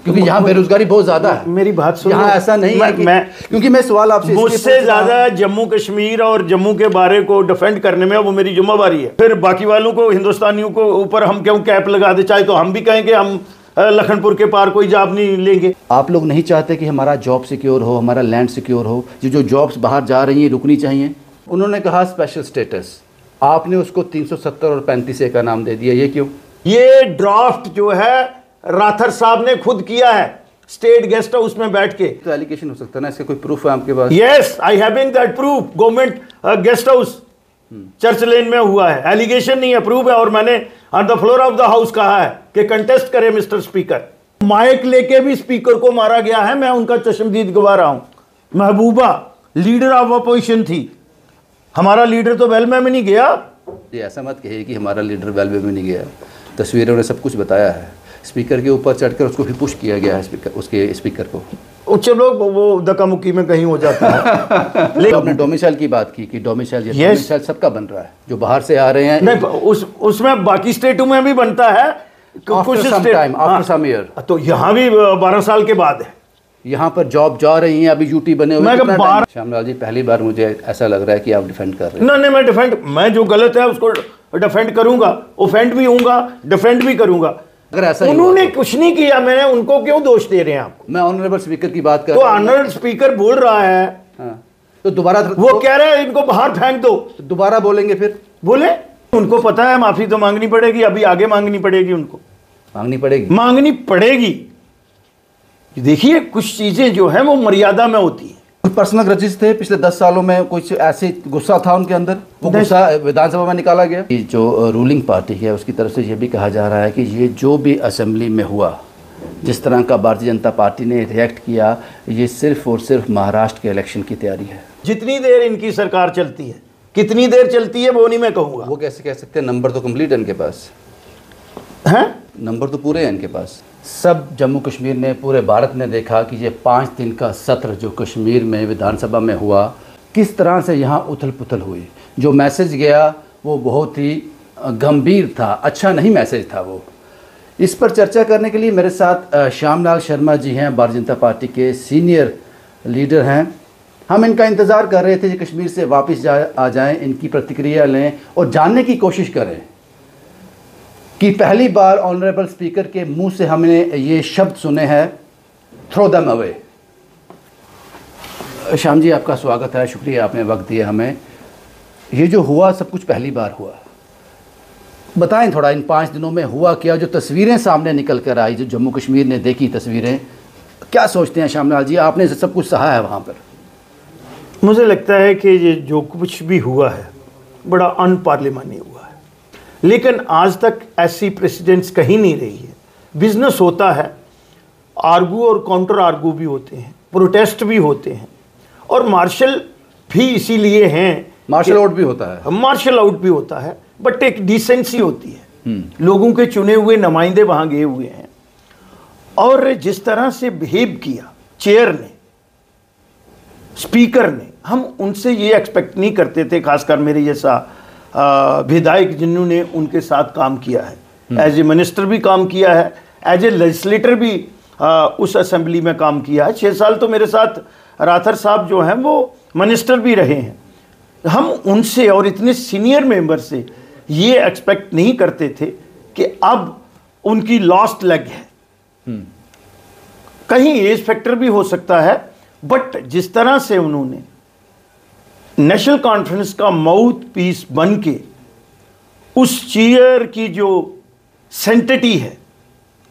क्योंकि यहाँ बेरोजगारी बहुत ज्यादा है। मेरी बात सुनो, यहाँ ऐसा नहीं है कि क्योंकि मैं सवाल आपसे मुझसे ज्यादा जम्मू कश्मीर और जम्मू के बारे को डिफेंड करने में वो मेरी जिम्मेवारी है। फिर बाकी वालों को, हिंदुस्तानियों को ऊपर हम क्यों कैप लगा दे? चाहे तो हम भी कहें कि हम लखनपुर के पार कोई जॉब नहीं लेंगे। आप लोग नहीं चाहते कि हमारा जॉब सिक्योर हो, हमारा लैंड सिक्योर हो? जो जॉब्स बाहर जा रही हैं रुकनी चाहिए। उन्होंने कहा स्पेशल स्टेटस, आपने उसको 370 और 35A का नाम दे दिया, ये क्यों? ये ड्राफ्ट जो है राथर साहब ने खुद किया है स्टेट गेस्ट हाउस में बैठ के। तो एलिगेशन हो सकता है ना, इसका कोई प्रूफ है आपके पास? Yes, I having that proof. Government guest house church lane में हुआ है। एलिगेशन नहीं है, प्रूफ है। और मैंने on the floor of the house कहा है कि कंटेस्ट करे मिस्टर स्पीकर। माइक लेके भी स्पीकर को मारा गया है, मैं उनका चश्मदीद गवाह रहा हूं। महबूबा लीडर ऑफ अपोजिशन थी, हमारा लीडर तो वेलमे में नहीं गया। ये ऐसा मत कहिए कि हमारा लीडर वेलमे में नहीं गया। तस्वीरों ने सब कुछ बताया है। स्पीकर के ऊपर चढ़कर उसको भी पुश किया गया है, उसके स्पीकर को। चलो वो धक्का-मुक्की में कहीं हो जाता है। लेकिन आपने डोमिसाइल की बात की कि डोमिसाइल सबका बन रहा है, जो बाहर से आ रहे हैं। नहीं, उसमें बाकी स्टेटों में भी बनता है कुछ स्टेट आफ्टर सम ईयर। तो यहाँ भी 12 साल के बाद है। यहाँ पर जॉब जा रही हैं, अभी यूटी बने हुए। श्यामलाल जी, पहली बार मुझे ऐसा लग रहा है कि आप डिफेंड कर रहे हैं। नहीं, मैं जो गलत है उसको डिफेंड करूंगा, ओफेंड भी होऊंगा, डिफेंड भी करूंगा। अगर ऐसा उन्होंने कुछ नहीं किया, मैंने उनको क्यों दोष दे रहे हैं आप? मैं ऑनरेबल स्पीकर की बात कर रहा हूं। तो ऑनरेबल स्पीकर बोल रहा है, तो दोबारा वो कह रहे हैं इनको बाहर फेंक दो, तो दोबारा बोलेंगे फिर? बोले, उनको पता है माफी तो मांगनी पड़ेगी, अभी आगे मांगनी पड़ेगी, उनको मांगनी पड़ेगी। देखिए, कुछ चीजें जो है वो मर्यादा में होती है। कुछ पर्सनल ग्रजेस थे पिछले 10 सालों में, कुछ ऐसे गुस्सा था उनके अंदर, वो गुस्सा विधानसभा में निकाला गया। जो रूलिंग पार्टी है उसकी तरफ से ये भी कहा जा रहा है कि ये जो भी असेंबली में हुआ, जिस तरह का भारतीय जनता पार्टी ने रिएक्ट किया, ये सिर्फ और सिर्फ महाराष्ट्र के इलेक्शन की तैयारी है। जितनी देर इनकी सरकार चलती है, कितनी देर चलती है वो नहीं मैं कहूँगा। वो कैसे कह सकते हैं? नंबर तो कंप्लीट है इनके पास, हैं? नंबर तो पूरे हैं इनके पास। सब जम्मू कश्मीर ने, पूरे भारत ने देखा कि ये 5 दिन का सत्र जो कश्मीर में विधानसभा में हुआ, किस तरह से यहाँ उथल पुथल हुई। जो मैसेज गया वो बहुत ही गंभीर था, अच्छा नहीं मैसेज था वो। इस पर चर्चा करने के लिए मेरे साथ श्यामलाल शर्मा जी हैं, भारतीय जनता पार्टी के सीनियर लीडर हैं। हम इनका इंतज़ार कर रहे थे कि कश्मीर से वापस आ जाएं, इनकी प्रतिक्रिया लें और जानने की कोशिश करें कि पहली बार ऑनरेबल स्पीकर के मुंह से हमने ये शब्द सुने हैं, throw them away. Shyam ji, आपका स्वागत है, शुक्रिया आपने वक्त दिया हमें। ये जो हुआ सब कुछ पहली बार हुआ, बताएं थोड़ा इन 5 दिनों में हुआ क्या? जो तस्वीरें सामने निकल कर आई, जो जम्मू कश्मीर ने देखी तस्वीरें, क्या सोचते हैं श्यामलाल जी? आपने सब कुछ सहा है वहाँ पर। मुझे लगता है कि ये जो कुछ भी हुआ है बड़ा अनपार्लिमानी हुआ है, लेकिन आज तक ऐसी प्रेसिडेंट्स कहीं नहीं रही है। बिजनेस होता है, आर्गू और काउंटर आर्गू भी होते हैं, प्रोटेस्ट भी होते हैं, और मार्शल भी इसीलिए हैं। मार्शल आउट भी होता है, मार्शल आउट भी होता है, बट एक डिसेंसी होती है। लोगों के चुने हुए नुमाइंदे वहाँ गए हुए हैं, और जिस तरह से बिहेव किया चेयर ने, स्पीकर ने, हम उनसे ये एक्सपेक्ट नहीं करते थे, खासकर मेरे जैसा विधायक जिन्होंने उनके साथ काम किया है। एज ए मिनिस्टर भी काम किया है, एज ए लेजिस्लेटर भी उस असेंबली में काम किया है। 6 साल तो मेरे साथ राथर साहब जो हैं वो मिनिस्टर भी रहे हैं। हम उनसे और इतने सीनियर मेंबर से ये एक्सपेक्ट नहीं करते थे कि अब उनकी लॉस्ट लेग है। कहीं एज फैक्टर भी हो सकता है, बट जिस तरह से उन्होंने नेशनल कॉन्फ्रेंस का माउथ पीस बन के उस चेयर की जो सेंटिटी है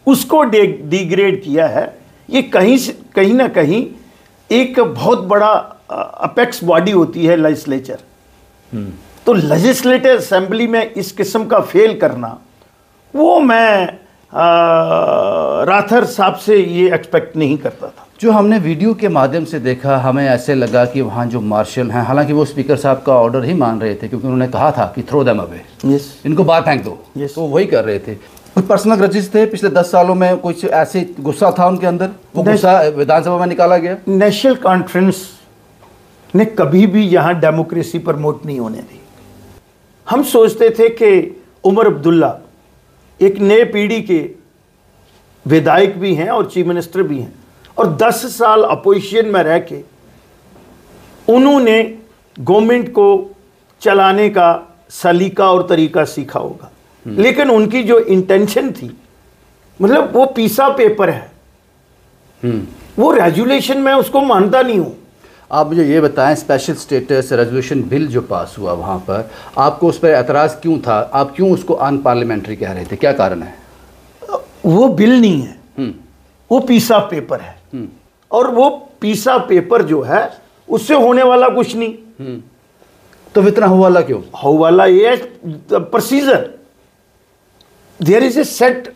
उसको डिग्रेड किया है, ये कहीं ना कहीं एक बहुत बड़ा अपेक्स बॉडी होती है लेजिस्लेचर। तो लेजिस्लेटिव असेंबली में इस किस्म का फेल करना, वो मैं राथर साहब से ये एक्सपेक्ट नहीं करता था। जो हमने वीडियो के माध्यम से देखा, हमें ऐसे लगा कि वहाँ जो मार्शल हैं, हालांकि वो स्पीकर साहब का ऑर्डर ही मान रहे थे, क्योंकि उन्होंने कहा था कि थ्रो देम अवे, इनको बाहर फेंक दो, तो वही कर रहे थे। कुछ पर्सनल ग्रजेस थे पिछले 10 सालों में, कुछ ऐसे गुस्सा था उनके अंदर, वो गुस्सा विधानसभा में निकाला गया। नेशनल कॉन्फ्रेंस ने कभी भी यहाँ डेमोक्रेसी प्रमोट नहीं होने दी। हम सोचते थे कि उमर अब्दुल्ला एक नए पीढ़ी के विधायक भी हैं और चीफ मिनिस्टर भी हैं, और 10 साल अपोजिशन में रह के उन्होंने गवर्नमेंट को चलाने का सलीका और तरीका सीखा होगा। लेकिन उनकी जो इंटेंशन थी, मतलब वो पीसा पेपर है, वो रेजुलेशन में उसको मानता नहीं हूं। आप मुझे ये बताएं, स्पेशल स्टेटस रेजोल्यूशन बिल जो पास हुआ वहाँ पर, आपको उस पर एतराज़ क्यों था? आप क्यों उसको अनपार्लियामेंट्री कह रहे थे? क्या कारण है? वो बिल नहीं है, वो पीसा पेपर है, और वो पीसा पेपर जो है उससे होने वाला कुछ नहीं। तो इतना हवाला क्यों? हवाला ये procedure, there is a set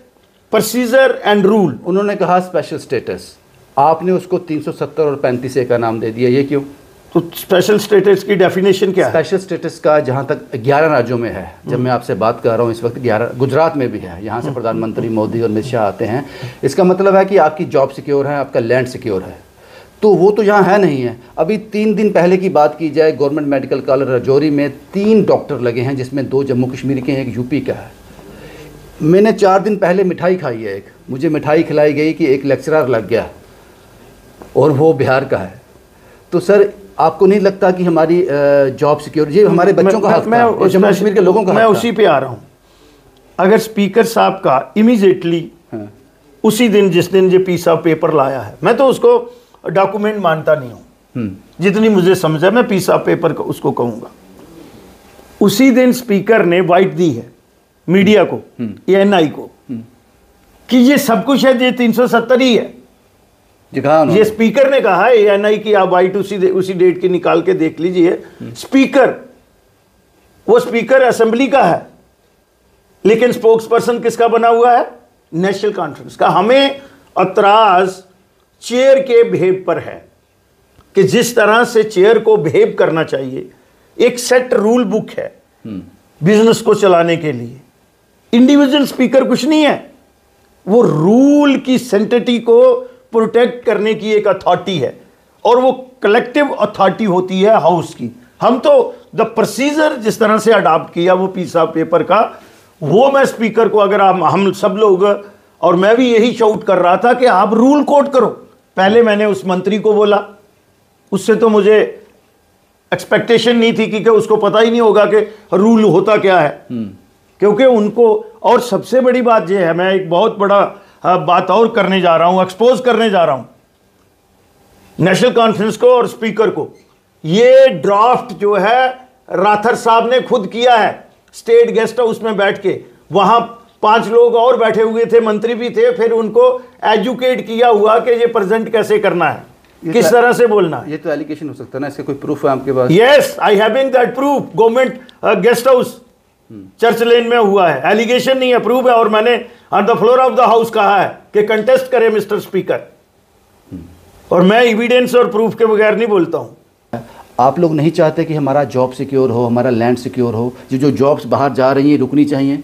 procedure and rule. उन्होंने कहा स्पेशल स्टेटस, आपने उसको 370 और 35A का नाम दे दिया, ये क्यों? तो स्पेशल स्टेटस की डेफिनेशन क्या है? स्पेशल स्टेटस का जहाँ तक 11 राज्यों में है, जब मैं आपसे बात कर रहा हूँ इस वक्त 11, गुजरात में भी है, यहाँ से प्रधानमंत्री मोदी और अमित शाह आते हैं। इसका मतलब है कि आपकी जॉब सिक्योर है, आपका लैंड सिक्योर है, तो वो तो यहाँ है नहीं है। अभी 3 दिन पहले की बात की जाए, गवर्नमेंट मेडिकल कॉलेज राजौरी में 3 डॉक्टर लगे हैं, जिसमें 2 जम्मू कश्मीर के हैं, 1 यूपी का है। मैंने 4 दिन पहले मिठाई खाई है, मुझे मिठाई खिलाई गई कि एक लेक्चरर लग गया और वो बिहार का है। तो सर आपको नहीं लगता कि हमारी जॉब सिक्योरिटी, ये हमारे बच्चों का हक है, जम्मू कश्मीर के लोगों का? मैं उसी पे आ रहा हूँ। अगर स्पीकर साहब का इमीडिएटली उसी दिन, जिस दिन ये पीसा पेपर लाया है, मैं तो उसको डॉक्यूमेंट मानता नहीं हूँ, जितनी मुझे समझ है मैं पीसा पेपर को उसको कहूँगा। उसी दिन स्पीकर ने वाइट दी है मीडिया को, ANI को, कि ये सब कुछ है, ये 370 ही है। ये स्पीकर ने कहा है ANI की, आप वाइट उसी डेट की निकाल के देख लीजिए। स्पीकर, वो स्पीकर असेंबली का है, लेकिन स्पोक्स पर्सन किसका बना हुआ है? नेशनल कॉन्फ्रेंस का। हमें ऐतराज चेयर के बिहेव पर है कि जिस तरह से चेयर को बिहेव करना चाहिए, एक सेट रूल बुक है बिजनेस को चलाने के लिए। इंडिविजुअल स्पीकर कुछ नहीं है, वो रूल की सेंटिटी को प्रोटेक्ट करने की एक अथॉरिटी है, और वो कलेक्टिव अथॉरिटी होती है हाउस की। हम तो द प्रोसीजर जिस तरह से अडॉप्ट किया वो पीसा पेपर का, वो मैं स्पीकर को, अगर हम सब लोग, और मैं भी यही शाउट कर रहा था कि आप रूल कोट करो। पहले मैंने उस मंत्री को बोला, उससे तो मुझे एक्सपेक्टेशन नहीं थी कि उसको पता ही नहीं होगा कि रूल होता क्या है, क्योंकि उनको, और सबसे बड़ी बात यह है, मैं एक बहुत बड़ा बात और करने जा रहा हूं, एक्सपोज करने जा रहा हूं नेशनल कॉन्फ्रेंस को और स्पीकर को। ये ड्राफ्ट जो है राथर साहब ने खुद किया है, स्टेट गेस्ट हाउस में बैठ के, वहां 5 लोग और बैठे हुए थे, मंत्री भी थे, फिर उनको एजुकेट किया हुआ कि ये प्रेजेंट कैसे करना है, किस तरह से बोलना है। ये तो एलिगेशन हो सकता है ना, इसका कोई प्रूफ है आपके पास? Yes, I having that proof. Government guest house church lane में हुआ है, एलिगेशन नहीं है, प्रूफ है। और मैंने on the floor of the house कहा है कि कंटेस्ट करे मिस्टर स्पीकर, और मैं एविडेंस और प्रूफ के बगैर नहीं बोलता हूं। आप लोग नहीं चाहते कि हमारा जॉब सिक्योर हो, हमारा लैंड सिक्योर हो? जो जॉब्स बाहर जा रही हैं रुकनी चाहिए,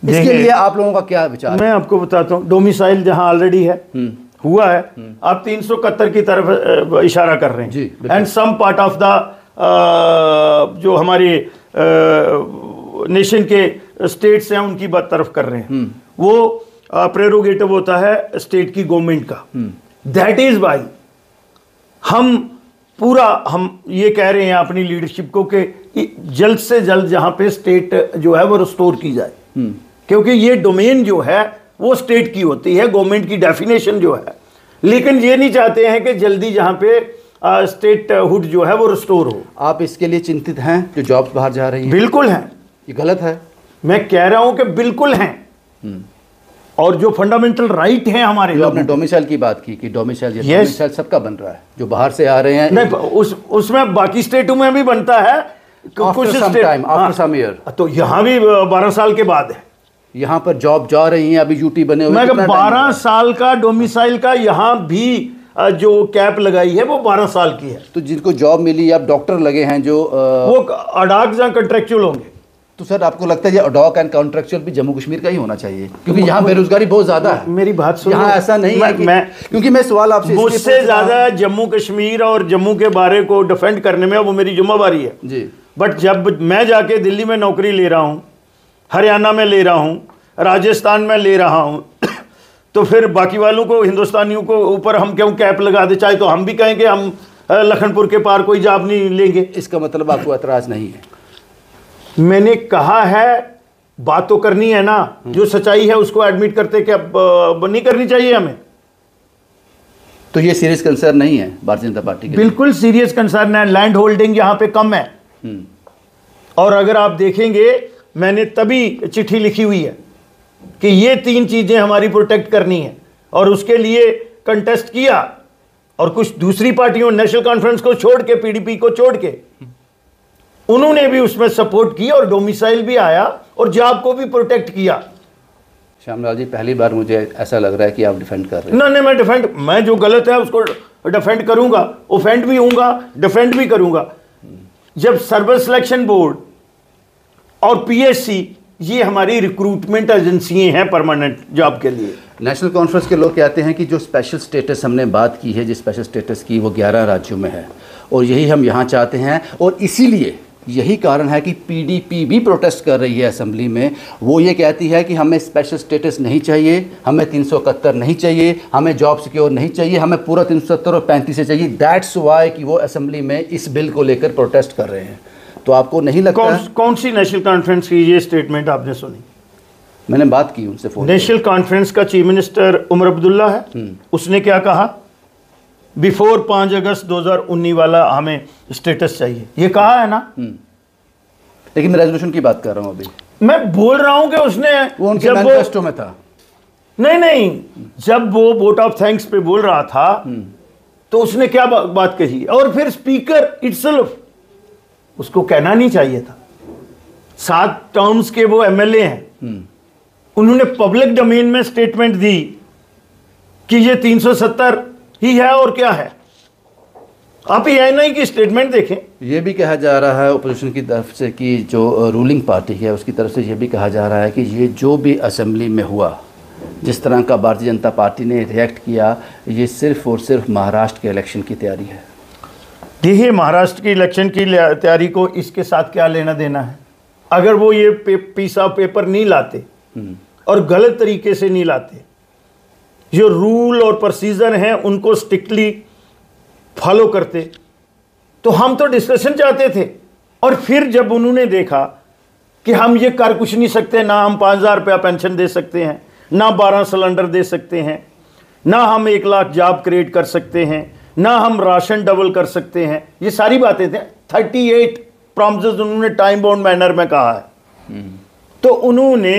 इसके लिए आप लोगों का क्या विचार? मैं आपको बताता हूं, डोमिसाइल जहां ऑलरेडी है, हुआ है, आप 371 की तरफ इशारा कर रहे हैं, and some part of the जो हमारे नेशन के स्टेट्स हैं उनकी बात तरफ कर रहे हैं। वो प्रेरोगेटिव होता है स्टेट की गवर्नमेंट का। दैट इज वाई हम ये कह रहे हैं अपनी लीडरशिप को कि जल्द से जल्द जहां पे स्टेट जो है वो रिस्टोर की जाए, क्योंकि ये डोमेन जो है वो स्टेट की होती है, गवर्नमेंट की डेफिनेशन जो है। लेकिन ये नहीं चाहते हैं कि जल्दी जहां पे स्टेट हुड जो है वो रिस्टोर हो। आप इसके लिए चिंतित हैं जो जॉब्स बाहर जा रही हैं? बिल्कुल हैं। ये गलत है? मैं कह रहा हूं कि बिल्कुल हैं, और जो फंडामेंटल राइट है हमारे, जो आपने डोमिसाइल की बात की कि डोमिसाइल सबका बन रहा है, जो बाहर से आ रहे हैं। नहीं, उसमें बाकी स्टेटों में भी बनता है कुछ टाइम आफ्टर सम ईयर, तो यहाँ भी 12 साल के बाद है। यहाँ पर जॉब जा रही हैं, अभी यूटी बने हुए। मैं 12 साल का डोमिसाइल का यहाँ भी जो कैप लगाई है वो 12 साल की है। तो जिनको जॉब मिली, अब डॉक्टर लगे हैं जो वो अडॉक या कॉन्ट्रेक्चुअल होंगे। तो सर आपको लगता है ये अडॉक एंड कॉन्ट्रेक्चुअल भी जम्मू कश्मीर का ही होना चाहिए? क्योंकि यहाँ बेरोजगारी बहुत ज्यादा है। मेरी बात सुनो, यहाँ ऐसा नहीं है कि क्योंकि मैं सवाल आपसे, मुझसे ज्यादा जम्मू कश्मीर और जम्मू के बारे को डिफेंड करने में वो मेरी जिम्मेवारी है जी। बट जब मैं जाके दिल्ली में नौकरी ले रहा हूँ, हरियाणा में ले रहा हूँ, राजस्थान में ले रहा हूँ, तो फिर बाकी वालों को, हिंदुस्तानियों को ऊपर हम क्यों कैप लगा दे? चाहे तो हम भी कहें कि हम लखनपुर के पार कोई जॉब नहीं लेंगे। इसका मतलब आपको एतराज नहीं है? मैंने कहा है बात तो करनी है ना, जो सच्चाई है उसको एडमिट करते कि अब नहीं करनी चाहिए हमें। तो ये सीरियस कंसर्न नहीं है भारतीय जनता पार्टी के? बिल्कुल सीरियस कंसर्न है। लैंड होल्डिंग यहाँ पे कम है, और अगर आप देखेंगे मैंने तभी चिट्ठी लिखी हुई है कि ये 3 चीजें हमारी प्रोटेक्ट करनी है, और उसके लिए कंटेस्ट किया। और कुछ दूसरी पार्टियों, नेशनल कॉन्फ्रेंस को छोड़ के, पीडीपी को छोड़ के, उन्होंने भी उसमें सपोर्ट किया और डोमिसाइल भी आया और जॉब को भी प्रोटेक्ट किया। श्यामलाल जी, पहली बार मुझे ऐसा लग रहा है कि आप डिफेंड कर रहे हैं। नहीं, मैं डिफेंड, मैं जो गलत है उसको डिफेंड करूंगा, ओफेंड भी होऊंगा, डिफेंड भी करूंगा। जब सर्विस सिलेक्शन बोर्ड और पीएससी, ये हमारी रिक्रूटमेंट एजेंसी हैं परमानेंट जॉब के लिए। नेशनल कॉन्फ्रेंस के लोग कहते हैं कि जो स्पेशल स्टेटस हमने बात की है, जिस स्पेशल स्टेटस की, वो 11 राज्यों में है, और यही हम यहाँ चाहते हैं। और इसीलिए यही कारण है कि पीडीपी भी प्रोटेस्ट कर रही है असेंबली में। वो ये कहती है कि हमें स्पेशल स्टेटस नहीं चाहिए, हमें 371 नहीं चाहिए, हमें जॉब सिक्योर नहीं चाहिए, हमें पूरा 370 और 35 से चाहिए। दैट्स वाई कि वो असेंबली में इस बिल को लेकर प्रोटेस्ट कर रहे हैं। तो आपको नहीं लगता? कौन सी नेशनल कॉन्फ्रेंस की ये स्टेटमेंट आपने सुनी? मैंने बात की उनसे फोन। नेशनल कॉन्फ्रेंस का चीफ मिनिस्टर उमर अब्दुल्ला है। उसने क्या कहा? बिफोर 5 अगस्त 2019 वाला हमें स्टेटस चाहिए, ये कहा है ना। लेकिन मैं रेजोल्यूशन की बात कर रहा हूं अभी। मैं बोल रहा हूं कि उसने, वो उनके मैनिफेस्टो में था। नहीं, जब वो वोट ऑफ थैंक्स पे बोल रहा था तो उसने क्या बात कही? और फिर स्पीकर इटसेल्फ, उसको कहना नहीं चाहिए था। 7 टाउन्स के वो एमएलए हैं, उन्होंने पब्लिक डोमेन में स्टेटमेंट दी कि ये 370 ही है और क्या है। आप ये नहीं कि स्टेटमेंट देखें। ये भी कहा जा रहा है ओपोजिशन की तरफ से कि जो रूलिंग पार्टी है उसकी तरफ से ये भी कहा जा रहा है कि ये जो भी असेंबली में हुआ, जिस तरह का भारतीय जनता पार्टी ने रिएक्ट किया, ये सिर्फ और सिर्फ महाराष्ट्र के इलेक्शन की तैयारी है। देखिए, महाराष्ट्र की इलेक्शन की तैयारी को इसके साथ क्या लेना देना है? अगर वो ये पीस ऑफ पेपर नहीं लाते और गलत तरीके से नहीं लाते, जो रूल और प्रोसीजर हैं उनको स्ट्रिक्टली फॉलो करते, तो हम तो डिस्कशन चाहते थे। और फिर जब उन्होंने देखा कि हम ये कर कुछ नहीं सकते, ना हम 5,000 रुपया पेंशन दे सकते हैं, ना 12 सिलेंडर दे सकते हैं, ना हम 1 लाख जॉब क्रिएट कर सकते हैं, ना हम राशन डबल कर सकते हैं, ये सारी बातें थे। 38 प्रॉमिसेस उन्होंने टाइम बाउंड मैनर में कहा है। तो उन्होंने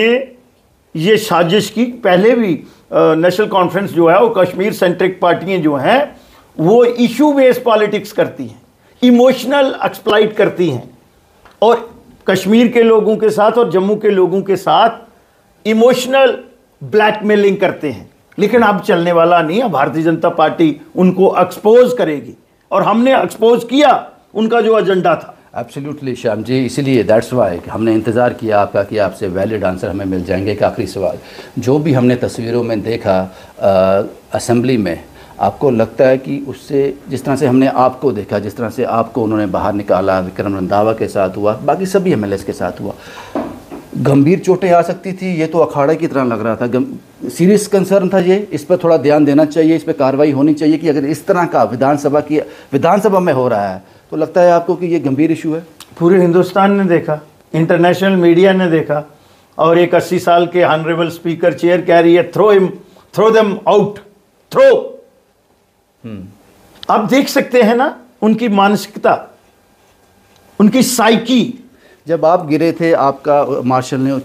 ये साजिश की। पहले भी नेशनल कॉन्फ्रेंस जो है वो कश्मीर सेंट्रिक पार्टियां जो हैं वो इशू बेस्ड पॉलिटिक्स करती हैं, इमोशनल एक्सप्लॉइट करती हैं, और कश्मीर के लोगों के साथ और जम्मू के लोगों के साथ इमोशनल ब्लैकमेलिंग करते हैं। लेकिन अब चलने वाला नहीं है। भारतीय जनता पार्टी उनको एक्सपोज करेगी, और हमने एक्सपोज किया उनका जो एजेंडा था। एब्सोल्युटली श्याम जी, इसीलिए दैट्स वाई हमने इंतज़ार किया आपका कि आपसे वैलिड आंसर हमें मिल जाएंगे। एक आखिरी सवाल, जो भी हमने तस्वीरों में देखा असेंबली में, आपको लगता है कि उससे, जिस तरह से हमने आपको देखा, जिस तरह से आपको उन्होंने बाहर निकाला, विक्रम रंधावा के साथ हुआ, बाकी सभी एमएलएस के साथ हुआ, गंभीर चोटें आ सकती थी? ये तो अखाड़े की तरह लग रहा था। सीरियस कंसर्न था ये, इस पर थोड़ा ध्यान देना चाहिए, इस पर कार्रवाई होनी चाहिए कि अगर इस तरह का विधानसभा में हो रहा है तो लगता है आपको कि ये गंभीर इशू है? पूरे हिंदुस्तान ने देखा, इंटरनेशनल मीडिया ने देखा, और एक 80 साल के ऑनरेबल स्पीकर चेयर कह रही है थ्रो देम आउट, थ्रो। आप देख सकते हैं ना उनकी मानसिकता, उनकी साइकी। जब आप गिरे थे, आपका मार्शल ने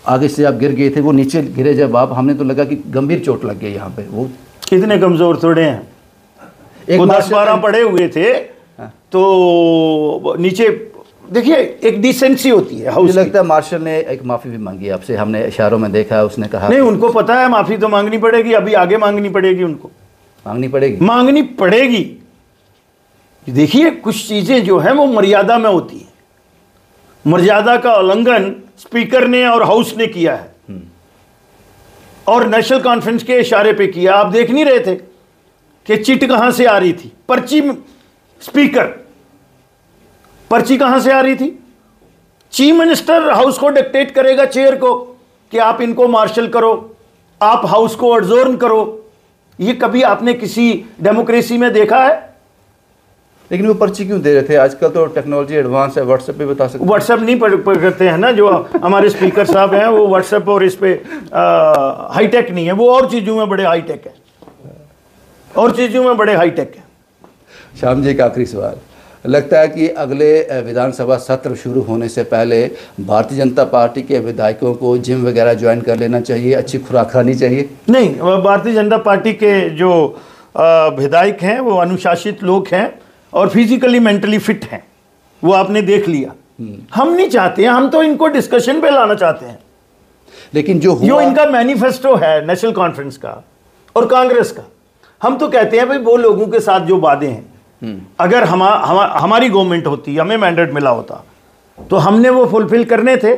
आगे से आप गिर गए थे, वो नीचे गिरे जब आप, हमने तो लगा कि गंभीर चोट लग गई यहाँ पे। वो कितने कमजोर थोड़े हैं, एक 10-12 पड़े हुए थे। तो नीचे देखिए, एक डिसेंसी होती है। मुझे लगता है मार्शल ने एक माफ़ी भी मांगी आपसे, हमने इशारों में देखा, उसने कहा नहीं, उनको पता है माफ़ी तो मांगनी पड़ेगी, अभी आगे मांगनी पड़ेगी, उनको मांगनी पड़ेगी। देखिए, कुछ चीज़ें जो हैं वो मर्यादा में होती हैं। मर्यादा का उल्लंघन स्पीकर ने और हाउस ने किया है, और नेशनल कॉन्फ्रेंस के इशारे पे किया। आप देख नहीं रहे थे कि चिट कहां से आ रही थी? पर्ची कहां से आ रही थी? चीफ मिनिस्टर हाउस को डिक्टेट करेगा, चेयर को, कि आप इनको मार्शल करो, आप हाउस को अडजोर्न करो। ये कभी आपने किसी डेमोक्रेसी में देखा है? लेकिन वो पर्ची क्यों दे रहे थे? आजकल तो टेक्नोलॉजी एडवांस है, व्हाट्सएप पे बता सकते। व्हाट्सएप नहीं करते हैं ना जो हमारे स्पीकर साहब हैं, वो व्हाट्सएप और इस पे हाईटेक नहीं है, वो और चीज़ों में बड़े हाईटेक है, और चीज़ों में बड़े हाईटेक है। श्याम जी, एक आखिरी सवाल, लगता है कि अगले विधानसभा सत्र शुरू होने से पहले भारतीय जनता पार्टी के विधायकों को जिम वगैरह ज्वाइन कर लेना चाहिए, अच्छी खुराक खानी चाहिए? नहीं, भारतीय जनता पार्टी के जो विधायक हैं वो अनुशासित लोग हैं और फिजिकली मेंटली फिट हैं, वो आपने देख लिया। हम नहीं चाहते हैं, हम तो इनको डिस्कशन पे लाना चाहते हैं। लेकिन जो इनका मैनिफेस्टो है नेशनल कॉन्फ्रेंस का और कांग्रेस का, हम तो कहते हैं भाई वो लोगों के साथ जो वादे हैं, अगर हमारी गवर्नमेंट होती, हमें मैंडेट मिला होता तो हमने वो फुलफिल करने थे।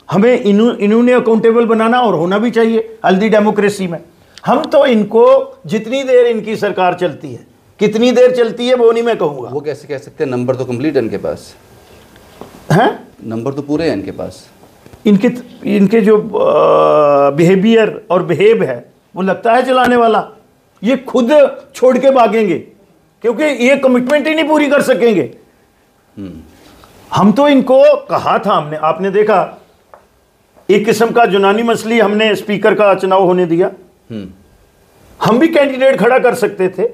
हमें इन्होंने अकाउंटेबल बनाना और होना भी चाहिए हेल्दी डेमोक्रेसी में। हम तो इनको जितनी देर इनकी सरकार चलती है, कितनी देर चलती है वो नहीं मैं कहूँगा। वो कैसे कह सकते हैं? नंबर तो कंप्लीट है इनके पास, हैं नंबर तो पूरे हैं इनके पास। इनके जो बिहेवियर और बिहेव है वो लगता है चलाने वाला। ये खुद छोड़ के भागेंगे क्योंकि ये कमिटमेंट ही नहीं पूरी कर सकेंगे। हम तो इनको कहा था, हमने, आपने देखा एक किस्म का जुनानी मसली हमने स्पीकर का चुनाव होने दिया। हम भी कैंडिडेट खड़ा कर सकते थे,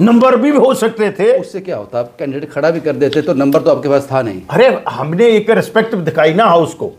नंबर भी हो सकते थे। उससे क्या होता? आप कैंडिडेट खड़ा भी कर देते तो नंबर तो आपके पास था नहीं। अरे हमने एक रिस्पेक्ट दिखाई ना हाउस को।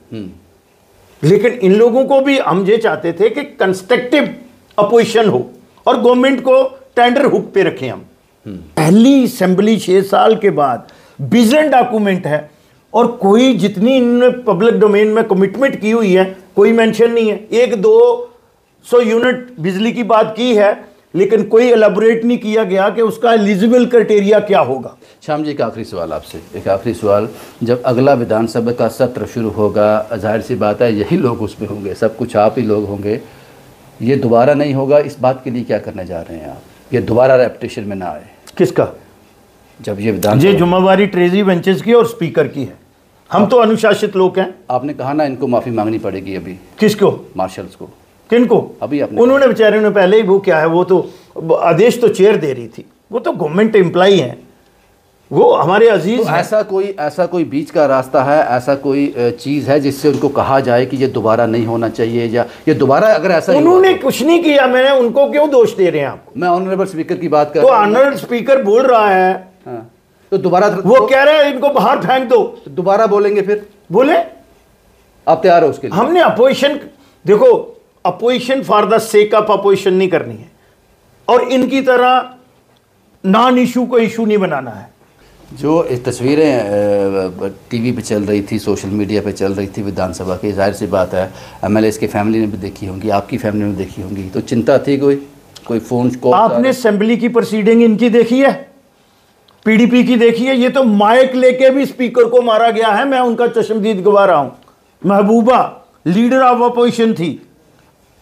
लेकिन इन लोगों को भी हम ये चाहते थे कि कंस्ट्रक्टिव अपोजिशन हो और गवर्नमेंट को टेंडर हुक पे रखें हम। पहली असेंबली 6 साल के बाद विजन डॉक्यूमेंट है और कोई जितनी इन्होंने पब्लिक डोमेन में कमिटमेंट की हुई है कोई मेंशन नहीं है। 1-200 यूनिट बिजली की बात की है लेकिन कोई एलाबोरेट नहीं किया गया कि उसका एलिजिबल क्राइटेरिया क्या होगा। श्याम जी, एक आखिरी सवाल आपसे, एक आखिरी सवाल। जब अगला विधानसभा का सत्र शुरू होगा, जाहिर सी बात है यही लोग उसमें होंगे, सब कुछ आप ही लोग होंगे, ये दोबारा नहीं होगा। इस बात के लिए क्या करने जा रहे हैं आप? ये दोबारा रेपिटेशन में ना आए। किसका? जब ये विधानसभा, ये जिम्मेवारी ट्रेजरी बेंचेस की और स्पीकर की है। हम तो अनुशासित लोग हैं। आपने कहा ना इनको माफ़ी मांगनी पड़ेगी अभी। किसको? मार्शल्स को। किनको? अभी आपने, उन्होंने बेचारे ने पहले ही वो क्या है, वो तो आदेश तो चेयर दे रही थी, वो तो गवर्नमेंट एम्प्लॉई हैं, वो हमारे अजीज तो ऐसा कोई बीच का रास्ता है, ऐसा कोई चीज़ है जिससे उनको कहा जाए कि ये दोबारा नहीं होना चाहिए, या ये दोबारा अगर ऐसा उन्होंने कुछ नहीं किया, मैंने उनको क्यों दोष दे रहे हैं आपको? मैं ऑनरेबल स्पीकर की बात कर तो ऑनरेबल स्पीकर बोल रहा है, हाँ, तो दोबारा वो कह रहे हैं इनको बाहर फेंक दो, तो दोबारा बोलेंगे, फिर बोले आप तैयार हो उसके लिए? हमने अपोजिशन, देखो opposition for the sake of opposition नहीं करनी है और इनकी तरह नॉन इशू को इशू नहीं बनाना है। जो इस तस्वीरें टीवी पे चल रही थी, सोशल मीडिया पे चल रही थी विधानसभा की, जाहिर सी बात है एमएलए की फैमिली ने भी देखी होंगी, आपकी फैमिली ने देखी होंगी, तो चिंता थी कोई फ़ोन कॉल? आपने असेंबली की प्रोसीडिंग इनकी देखी है, पीडीपी की देखी है? ये तो माइक लेके भी स्पीकर को मारा गया है, मैं उनका चश्मदीद गवाह रहा हूं। महबूबा लीडर ऑफ अपोजिशन थी,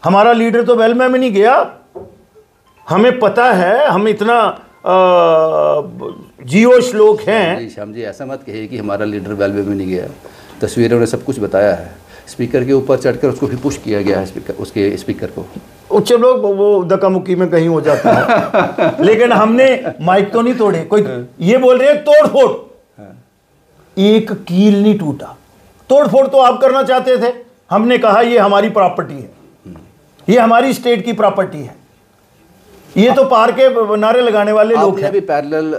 हमारा लीडर तो वेल में नहीं गया। हमें पता है, हम इतना जियो श्लोक हैं। श्याम जी, ऐसा मत कहिए कि हमारा लीडर वेलवे में नहीं गया, तस्वीरों ने सब कुछ बताया है। स्पीकर के ऊपर चढ़कर उसको भी पुश किया गया है, उसके स्पीकर को। चलो वो धक्का मुक्की में कहीं हो जाता है लेकिन हमने माइक तो नहीं तोड़े। कोई ये बोल रहे हैं तोड़ फोड़, एक कील नहीं टूटा। तोड़ फोड़ तो आप करना चाहते थे, हमने कहा ये हमारी प्रॉपर्टी है, ये हमारी स्टेट की प्रॉपर्टी है। ये तो पार के नारे लगाने वाले लोग हैं। भी पैरेलल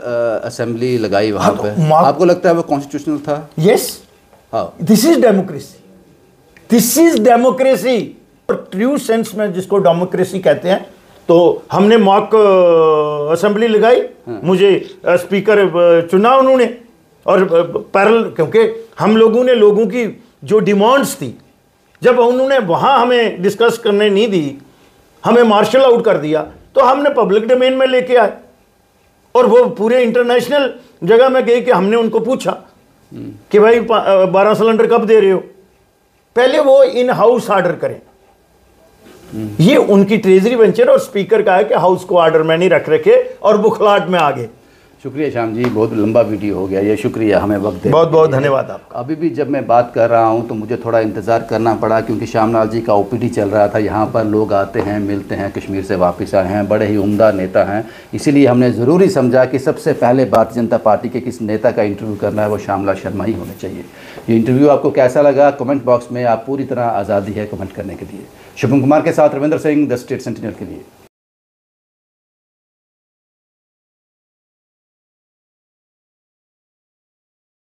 असेंबली लगाई वहां पे, आपको लगता है वो कॉन्स्टिट्यूशनल था? Yes, this is democracy, this is democracy true sense में जिसको डेमोक्रेसी कहते हैं। तो हमने मॉक असेंबली लगाई, मुझे स्पीकर चुना उन्होंने, और पैरेलल, क्योंकि हम लोगों ने लोगों की जो डिमांड्स थी, जब उन्होंने वहां हमें डिस्कस करने नहीं दी, हमें मार्शल आउट कर दिया, तो हमने पब्लिक डोमेन में लेके आए और वो पूरे इंटरनेशनल जगह में गए कि हमने उनको पूछा कि भाई 12 सिलेंडर कब दे रहे हो। पहले वो इन हाउस ऑर्डर करें। ये उनकी ट्रेजरी वेंचर और स्पीकर का है कि हाउस को ऑर्डर में नहीं रख रखे और बुखलाट में आ गए। शुक्रिया श्याम जी, बहुत लंबा वीडियो हो गया ये, शुक्रिया हमें वक्त देने बहुत बहुत के लिए। धन्यवाद आपका। अभी भी जब मैं बात कर रहा हूं तो मुझे थोड़ा इंतज़ार करना पड़ा, क्योंकि श्यामलाल जी का ओपीडी चल रहा था। यहाँ पर लोग आते हैं, मिलते हैं, कश्मीर से वापस आए हैं, बड़े ही उम्दा नेता हैं, इसीलिए हमने ज़रूरी समझा कि सबसे पहले भारतीय जनता पार्टी के किस नेता का इंटरव्यू करना है वो श्यामलाल शर्मा ही होने चाहिए। ये इंटरव्यू आपको कैसा लगा, कमेंट बॉक्स में आप पूरी तरह आज़ादी है कमेंट करने के लिए। शुभम कुमार के साथ Ravindra Singh, the state sentinel के लिए।